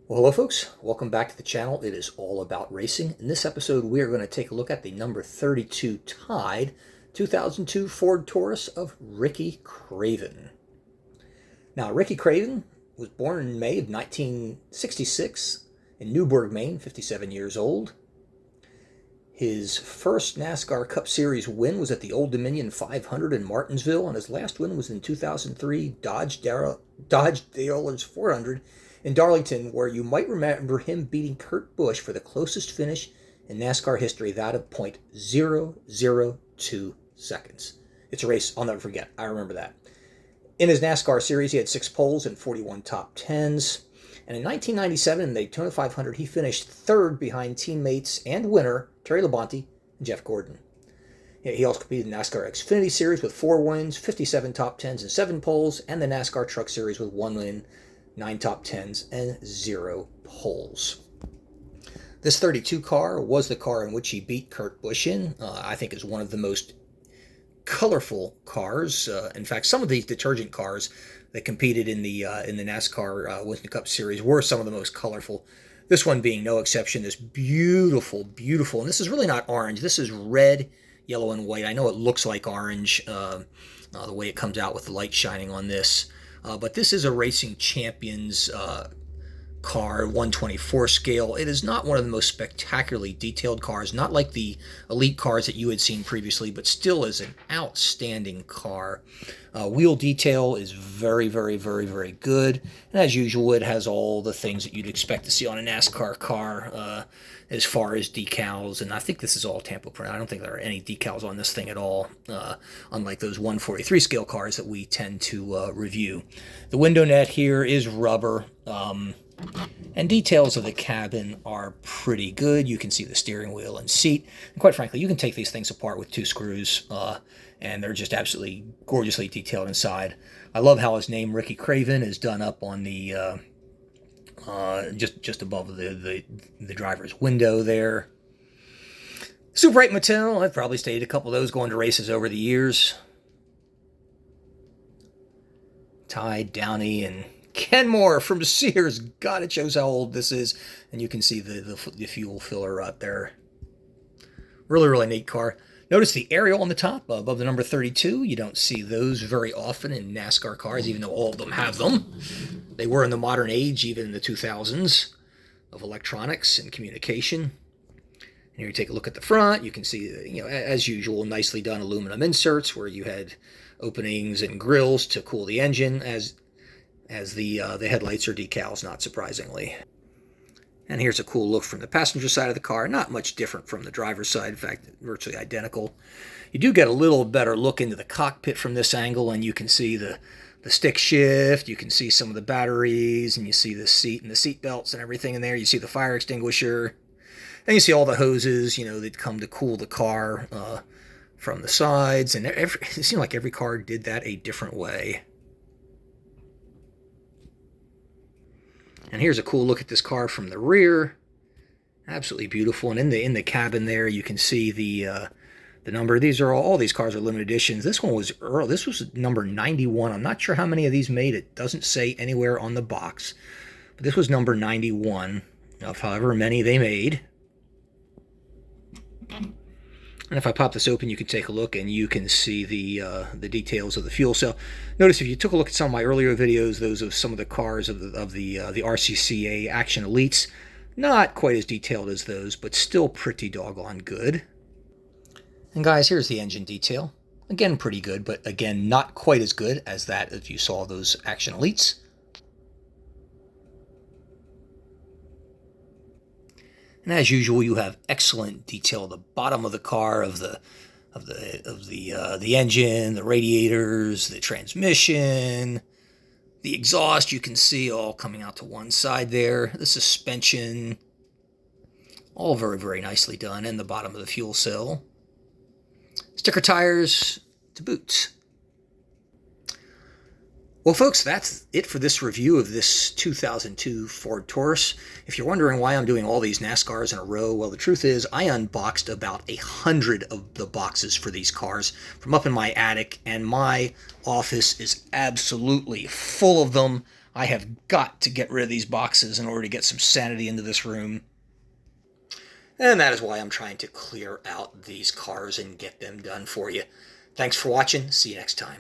Well, hello folks, welcome back to the channel. It is all about racing. In this episode, we are going to take a look at the number 32 tied 2002 Ford Taurus of Ricky Craven. Now, Ricky Craven was born in May of 1966 in Newburgh, Maine, 57 years old. His first NASCAR Cup Series win was at the Old Dominion 500 in Martinsville, and his last win was in 2003 Dodge Dealers 400 in Darlington, where you might remember him beating Kurt Busch for the closest finish in NASCAR history, that of .002 seconds. It's a race I'll never forget. I remember that. In his NASCAR series, he had 6 poles and 41 top 10s. And in 1997, in the Daytona 500, he finished third behind teammates and winner Terry Labonte and Jeff Gordon. He also competed in the NASCAR Xfinity Series with 4 wins, 57 top 10s, and 7 poles, and the NASCAR Truck Series with 1 win, 9 top 10s, and 0 poles. This 32 car was the car in which he beat Kurt Busch in. I think is one of the most colorful cars. In fact, some of these detergent cars that competed in the NASCAR Winston Cup Series were some of the most colorful. This one being no exception. This beautiful, beautiful, and this is really not orange. This is red, yellow, and white. I know it looks like orange, the way it comes out with the light shining on this. But this is a Racing Champions car, 124 scale. It is not one of the most spectacularly detailed cars, not like the Elite cars that you had seen previously, but still is an outstanding car. Wheel detail is very, very, very, very good. And as usual, it has all the things that you'd expect to see on a NASCAR car as far as decals. And I think this is all Tampo print. I don't think there are any decals on this thing at all, unlike those 143 scale cars that we tend to review. The window net here is rubber. And details of the cabin are pretty good. You can see the steering wheel and seat. And quite frankly, you can take these things apart with 2 screws, and they're just absolutely gorgeously detailed inside. I love how his name, Ricky Craven, is done up on the just above the driver's window there. Super 8 Mattel. I've probably stayed a couple of those going to races over the years. Tide, Downey, and Kenmore from Sears. God, it shows how old this is. And you can see the fuel filler right there. Really, really neat car. Notice the aerial on the top above the number 32. You don't see those very often in NASCAR cars, even though all of them have them. They were in the modern age, even in the 2000s, of electronics and communication. And here you take a look at the front. You can see, as usual, nicely done aluminum inserts where you had openings and grills to cool the engine as the headlights are decals, not surprisingly. And here's a cool look from the passenger side of the car. Not much different from the driver's side. In fact, virtually identical. You do get a little better look into the cockpit from this angle, and you can see the stick shift. You can see some of the batteries, and you see the seat and the seat belts and everything in there. You see the fire extinguisher. And you see all the hoses, that come to cool the car from the sides. And it seemed like every car did that a different way. And here's a cool look at this car from the rear. Absolutely beautiful. And in the cabin there, you can see the number. These are all these cars are limited editions. This one was early. This was number 91. I'm not sure how many of these made. It doesn't say anywhere on the box. But this was number 91 of however many they made. And if I pop this open, you can take a look and you can see the details of the fuel cell. Notice if you took a look at some of my earlier videos, those of some of the cars of the RCCA Action Elites, not quite as detailed as those, but still pretty doggone good. And guys, here's the engine detail. Again, pretty good, but again, not quite as good as that if you saw those Action Elites. And as usual, you have excellent detail at the bottom of the car of the engine, the radiators, the transmission, the exhaust. You can see all coming out to one side there. The suspension, all very, very nicely done. And the bottom of the fuel cell. Sticker tires to boot. Well, folks, that's it for this review of this 2002 Ford Taurus. If you're wondering why I'm doing all these NASCARs in a row, well, the truth is I unboxed about 100 of the boxes for these cars from up in my attic, and my office is absolutely full of them. I have got to get rid of these boxes in order to get some sanity into this room. And that is why I'm trying to clear out these cars and get them done for you. Thanks for watching. See you next time.